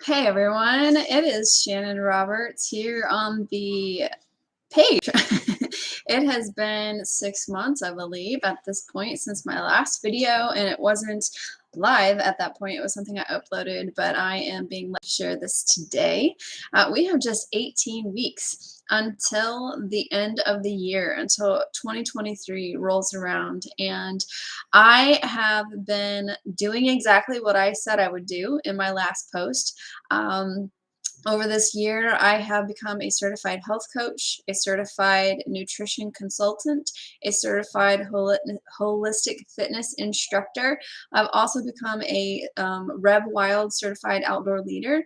Hey everyone, it is Shannon Roberts here on the page. It has been 6 months, I believe, at this point since my last video, and it wasn't live at that point. It was something I uploaded, but I am being let to share this today. We have just 18 weeks until the end of the year, until 2023 rolls around, and I have been doing exactly what I said I would do in my last post. Over this year, I have become a certified health coach, a certified nutrition consultant, a certified holistic fitness instructor. I've also become a Rev Wild certified outdoor leader.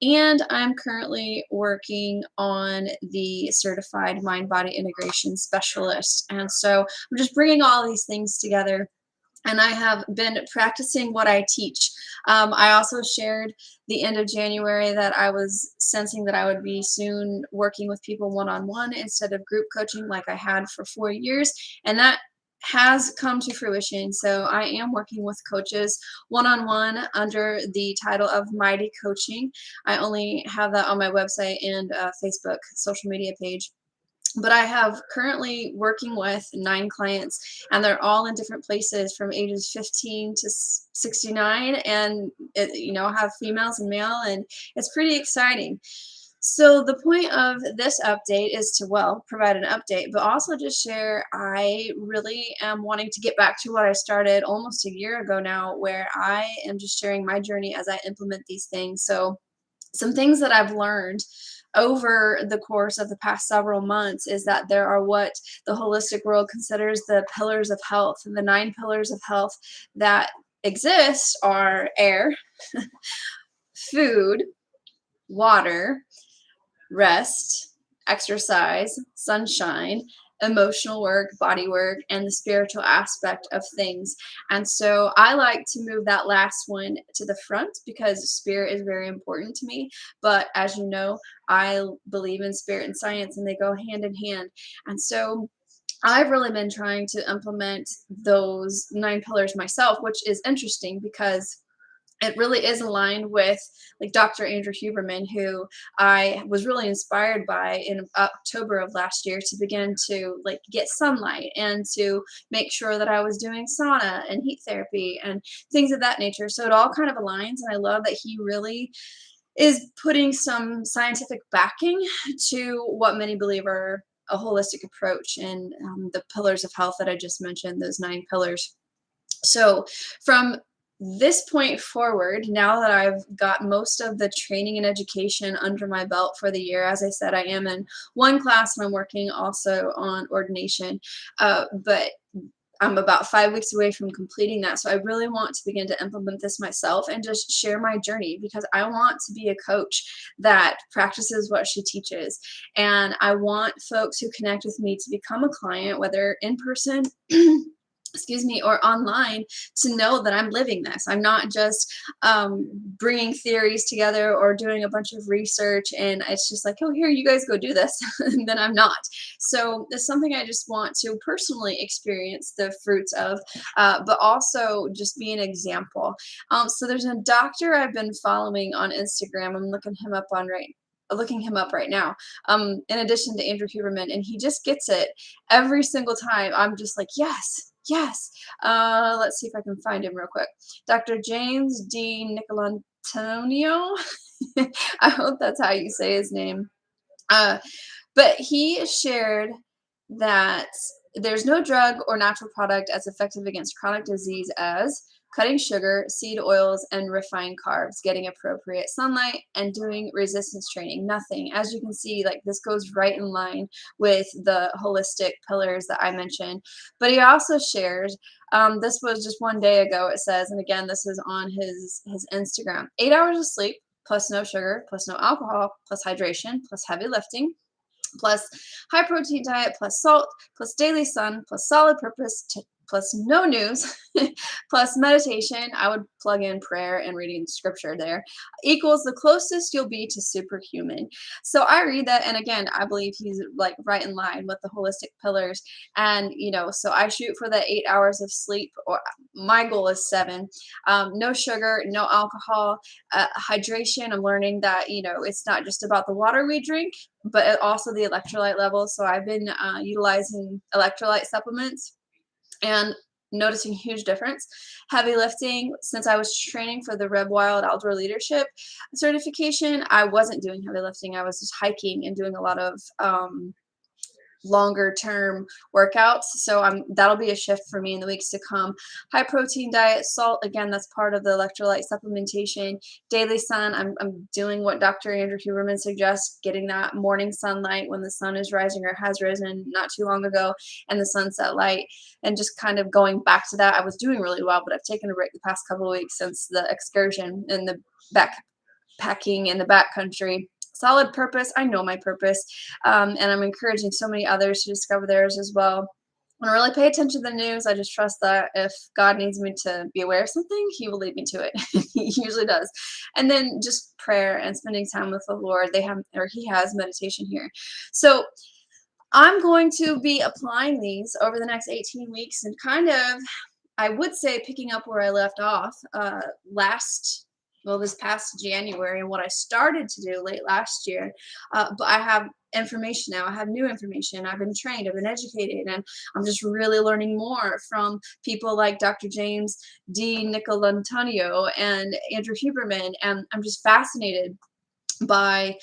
And I'm currently working on the certified mind body integration specialist. And so I'm just bringing all these things together, and I have been practicing what I teach. I also shared the end of January that I was sensing that I would be soon working with people one-on-one instead of group coaching like I had for 4 years, and that has come to fruition. So I am working with coaches one-on-one under the title of Mighty Coaching. I only have that on my website and Facebook social media page. But I have currently working with 9 clients, and they're all in different places from ages 15 to 69, and have females and male, and it's pretty exciting. So the point of this update is to, well, provide an update, but also just share I really am wanting to get back to what I started almost a year ago now, where I am just sharing my journey as I implement these things. So some things that I've learned over the course of the past several months is that there are what the holistic world considers the pillars of health. And the 9 pillars of health that exist are air, food, water, rest, exercise, sunshine, emotional work, body work, and the spiritual aspect of things. And so I like to move that last one to the front because spirit is very important to me. But as you know, I believe in spirit and science, and they go hand in hand. And so I've really been trying to implement those 9 pillars myself, which is interesting because it really is aligned with like Dr. Andrew Huberman, who I was really inspired by in October of last year to begin to like get sunlight and to make sure that I was doing sauna and heat therapy and things of that nature. So it all kind of aligns, and I love that he really is putting some scientific backing to what many believe are a holistic approach, and the pillars of health that I just mentioned, those 9 pillars. So from this point forward, now that I've got most of the training and education under my belt for the year, as I said, I am in one class and I'm working also on ordination, but I'm about 5 weeks away from completing that. So I really want to begin to implement this myself and just share my journey, because I want to be a coach that practices what she teaches. And I want folks who connect with me to become a client, whether in person excuse me, or online, to know that I'm living this. I'm not just bringing theories together or doing a bunch of research and it's just like, oh, here, you guys go do this. And then I'm not. So it's something I just want to personally experience the fruits of, but also just be an example. So there's a doctor I've been following on Instagram. I'm looking him up right now, in addition to Andrew Huberman, and he just gets it every single time. I'm just like, yes, yes. Let's see if I can find him real quick. Dr. James D. Nicolantonio. I hope that's how you say his name. But he shared that there's no drug or natural product as effective against chronic disease as cutting sugar, seed oils, and refined carbs, getting appropriate sunlight, and doing resistance training. Nothing. As you can see, like this goes right in line with the holistic pillars that I mentioned. But he also shares, this was just one day ago, it says, and again, this is on his Instagram, 8 hours of sleep, plus no sugar, plus no alcohol, plus hydration, plus heavy lifting, plus high protein diet, plus salt, plus daily sun, plus solid purpose, plus no news plus meditation, I would plug in prayer and reading scripture there, equals the closest you'll be to superhuman. So I read that, and again, I believe he's like right in line with the holistic pillars. And so I shoot for the 8 hours of sleep, or my goal is 7. No sugar, no alcohol, hydration. I'm learning that it's not just about the water we drink, but also the electrolyte levels. So I've been utilizing electrolyte supplements and noticing huge difference. Heavy lifting, since I was training for the Red Wild Outdoor Leadership certification, I wasn't doing heavy lifting. I was just hiking and doing a lot of longer term workouts. So that'll be a shift for me in the weeks to come. High protein diet, salt, again, that's part of the electrolyte supplementation. Daily sun, I'm doing what Dr. Andrew Huberman suggests, getting that morning sunlight when the sun is rising or has risen not too long ago, and the sunset light, and just kind of going back to that. I was doing really well, but I've taken a break the past couple of weeks since the excursion and the backpacking in the backcountry. Solid purpose. I know my purpose, and I'm encouraging so many others to discover theirs as well. When I really pay attention to the news, I just trust that if God needs me to be aware of something, He will lead me to it. He usually does. And then just prayer and spending time with the Lord. He has meditation here. So I'm going to be applying these over the next 18 weeks and kind of, I would say, picking up where I left off this past January, and what I started to do late last year. But I have information now. I have new information. I've been trained. I've been educated, and I'm just really learning more from people like Dr. James D. Nicolantonio and Andrew Huberman, and I'm just fascinated by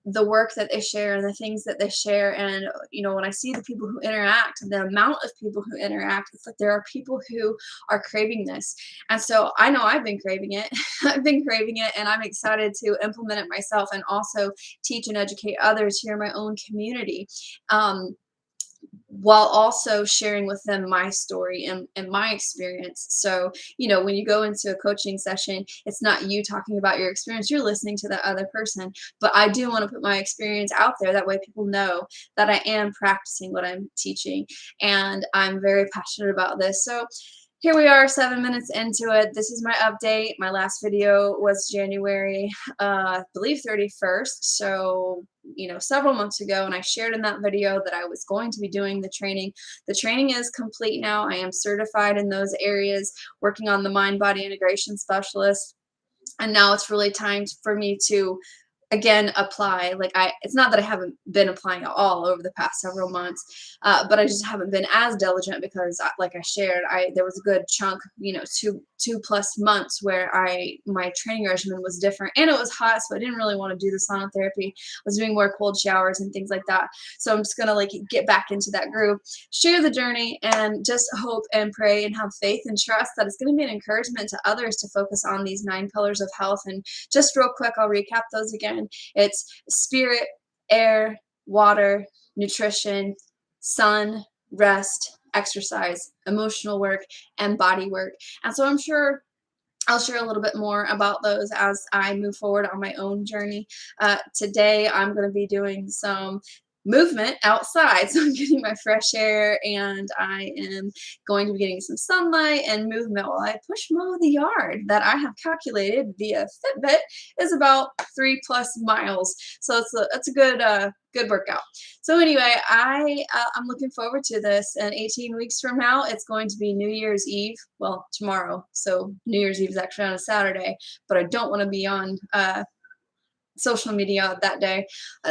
the work that they share and the things that they share. And when I see the people who interact, the amount of people who interact, it's like there are people who are craving this. And so I know I've been craving it. I've been craving it, and I'm excited to implement it myself and also teach and educate others here in my own community, while also sharing with them my story and my experience. So, when you go into a coaching session, it's not you talking about your experience, you're listening to the other person. But I do want to put my experience out there. That way people know that I am practicing what I'm teaching, and I'm very passionate about this. So here we are, 7 minutes into it. This is my update. My last video was January, I believe 31st. So, several months ago, and I shared in that video that I was going to be doing the training. The training is complete now. I am certified in those areas, working on the mind-body integration specialist. And now it's really time for me to again apply. It's not that I haven't been applying at all over the past several months, but I just haven't been as diligent because like I shared, there was a good chunk, 2+ months where my training regimen was different, and it was hot, so I didn't really want to do the sauna therapy. I was doing more cold showers and things like that. So I'm just gonna get back into that groove, share the journey, and just hope and pray and have faith and trust that it's going to be an encouragement to others to focus on these 9 pillars of health. And just real quick, I'll recap those again. It's spirit, air, water, nutrition, sun, rest, exercise, emotional work, and body work. And so I'm sure I'll share a little bit more about those as I move forward on my own journey. Today, I'm going to be doing some movement outside. So I'm getting my fresh air, and I am going to be getting some sunlight and movement while I push mow the yard that I have calculated via Fitbit is about 3+ miles. So it's a good workout. So anyway, I'm looking forward to this. And 18 weeks from now, it's going to be New Year's Eve. Well, tomorrow. So New Year's Eve is actually on a Saturday, but I don't want to be on social media that day.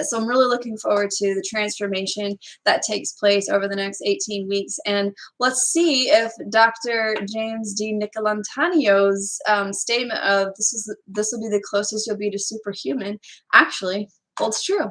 So I'm really looking forward to the transformation that takes place over the next 18 weeks. And let's see if Dr. James D. Nicolantonio's statement of this will be the closest you'll be to superhuman actually holds true.